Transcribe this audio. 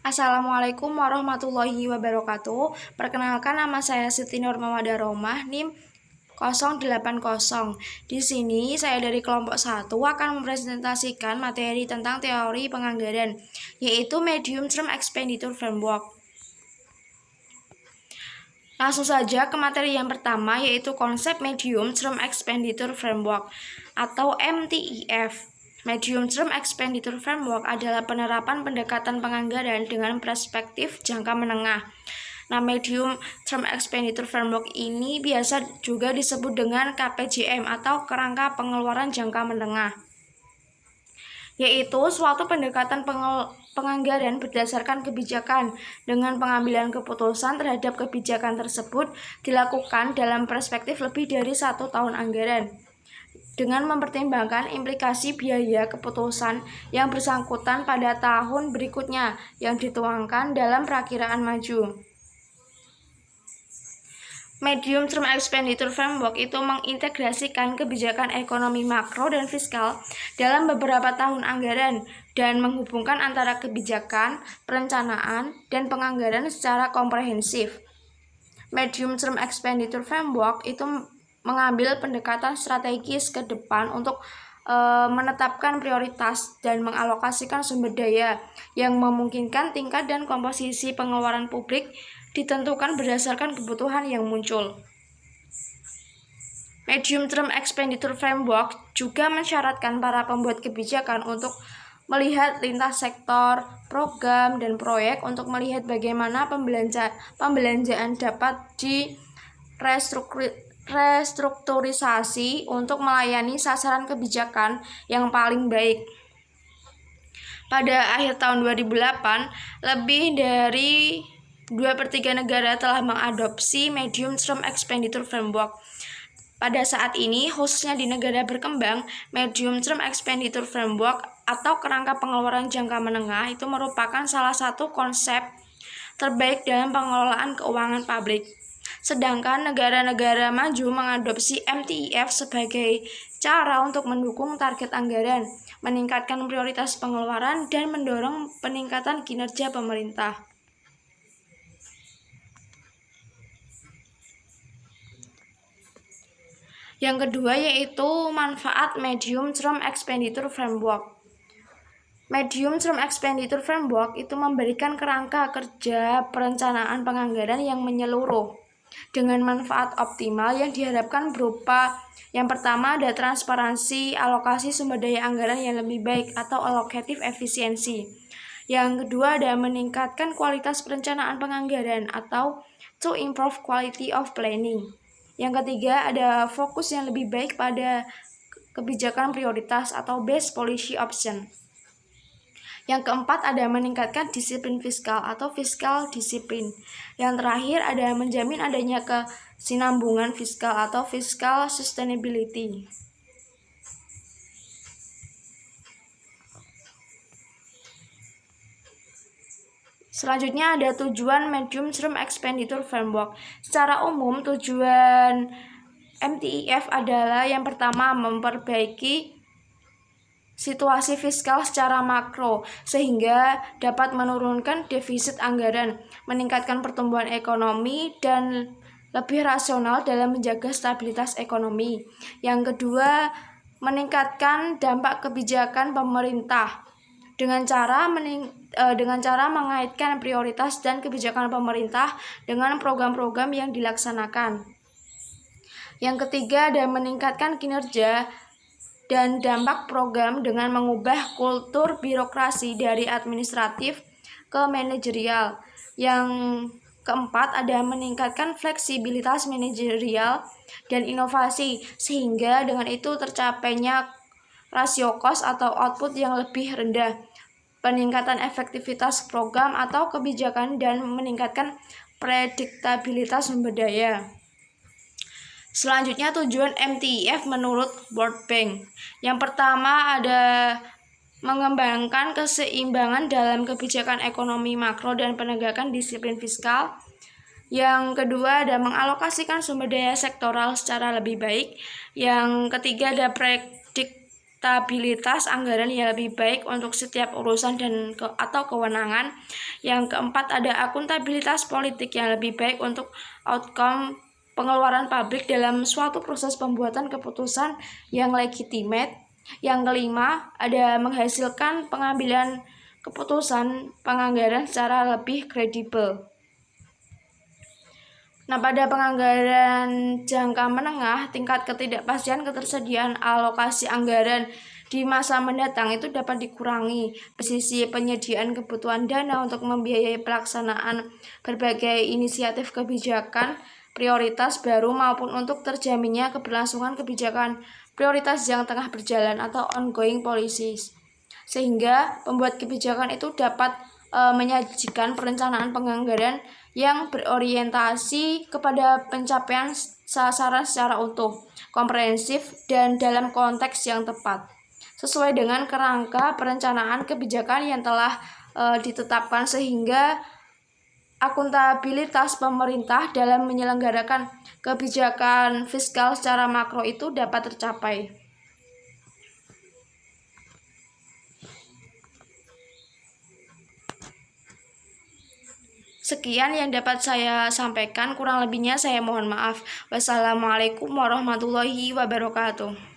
Assalamualaikum warahmatullahi wabarakatuh. Perkenalkan, nama saya Siti Nur Mawada Romah, NIM 080. Di sini saya dari kelompok 1 akan mempresentasikan materi tentang teori penganggaran, yaitu Medium Term Expenditure Framework. Langsung saja ke materi yang pertama, yaitu konsep Medium Term Expenditure Framework atau MTEF. Medium Term Expenditure Framework adalah penerapan pendekatan penganggaran dengan perspektif jangka menengah. Nah, Medium Term Expenditure Framework ini biasa juga disebut dengan KPJM atau kerangka pengeluaran jangka menengah, yaitu suatu pendekatan penganggaran berdasarkan kebijakan dengan pengambilan keputusan terhadap kebijakan tersebut dilakukan dalam perspektif lebih dari 1 tahun anggaran, dengan mempertimbangkan implikasi biaya keputusan yang bersangkutan pada tahun berikutnya yang dituangkan dalam perakiraan maju. Medium Term Expenditure Framework itu mengintegrasikan kebijakan ekonomi makro dan fiskal dalam beberapa tahun anggaran dan menghubungkan antara kebijakan, perencanaan, dan penganggaran secara komprehensif. Medium Term Expenditure Framework itu mengambil pendekatan strategis ke depan untuk menetapkan prioritas dan mengalokasikan sumber daya yang memungkinkan tingkat dan komposisi pengeluaran publik ditentukan berdasarkan kebutuhan yang muncul. Medium Term Expenditure Framework juga mensyaratkan para pembuat kebijakan untuk melihat lintas sektor, program, dan proyek untuk melihat bagaimana pembelanjaan dapat restrukturisasi untuk melayani sasaran kebijakan yang paling baik. Pada akhir tahun 2008, lebih dari 2/3 negara telah mengadopsi Medium Term Expenditure Framework. Pada saat ini, khususnya di negara berkembang, Medium Term Expenditure Framework atau kerangka pengeluaran jangka menengah itu merupakan salah satu konsep terbaik dalam pengelolaan keuangan publik. Sedangkan negara-negara maju mengadopsi MTEF sebagai cara untuk mendukung target anggaran, meningkatkan prioritas pengeluaran, dan mendorong peningkatan kinerja pemerintah. Yang kedua yaitu manfaat Medium Term Expenditure Framework. Medium Term Expenditure Framework itu memberikan kerangka kerja perencanaan penganggaran yang menyeluruh dengan manfaat optimal yang diharapkan berupa yang pertama ada transparansi alokasi sumber daya anggaran yang lebih baik atau allocative efficiency. Yang kedua ada meningkatkan kualitas perencanaan penganggaran atau to improve quality of planning. Yang ketiga ada fokus yang lebih baik pada kebijakan prioritas atau best policy option. Yang keempat ada meningkatkan disiplin fiskal atau fiskal disiplin. Yang terakhir ada menjamin adanya kesinambungan fiskal atau fiscal sustainability. Selanjutnya ada tujuan Medium Term Expenditure Framework. Secara umum tujuan MTEF adalah yang pertama memperbaiki situasi fiskal secara makro sehingga dapat menurunkan defisit anggaran, meningkatkan pertumbuhan ekonomi, dan lebih rasional dalam menjaga stabilitas ekonomi. Yang kedua, meningkatkan dampak kebijakan pemerintah dengan cara mengaitkan prioritas dan kebijakan pemerintah dengan program-program yang dilaksanakan. Yang ketiga ada meningkatkan kinerja dan dampak program dengan mengubah kultur birokrasi dari administratif ke manajerial. Yang keempat ada meningkatkan fleksibilitas manajerial dan inovasi sehingga dengan itu tercapainya rasio cost atau output yang lebih rendah, peningkatan efektivitas program atau kebijakan, dan meningkatkan prediktabilitas sumber daya. Selanjutnya tujuan MTEF menurut World Bank. Yang pertama ada mengembangkan keseimbangan dalam kebijakan ekonomi makro dan penegakan disiplin fiskal. Yang kedua ada mengalokasikan sumber daya sektoral secara lebih baik. Yang ketiga ada akuntabilitas anggaran yang lebih baik untuk setiap urusan atau kewenangan. Yang keempat, ada akuntabilitas politik yang lebih baik untuk outcome pengeluaran publik dalam suatu proses pembuatan keputusan yang legitimate. Yang kelima, ada menghasilkan pengambilan keputusan penganggaran secara lebih kredibel. Nah, pada penganggaran jangka menengah, tingkat ketidakpastian ketersediaan alokasi anggaran di masa mendatang itu dapat dikurangi. Sisi penyediaan kebutuhan dana untuk membiayai pelaksanaan berbagai inisiatif kebijakan prioritas baru maupun untuk terjaminnya keberlangsungan kebijakan prioritas yang tengah berjalan atau ongoing policies. Sehingga pembuat kebijakan itu dapat menyajikan perencanaan penganggaran yang berorientasi kepada pencapaian sasaran secara utuh, komprehensif, dan dalam konteks yang tepat, sesuai dengan kerangka perencanaan kebijakan yang telah ditetapkan, sehingga akuntabilitas pemerintah dalam menyelenggarakan kebijakan fiskal secara makro itu dapat tercapai. Sekian yang dapat saya sampaikan, kurang lebihnya saya mohon maaf. Wassalamualaikum warahmatullahi wabarakatuh.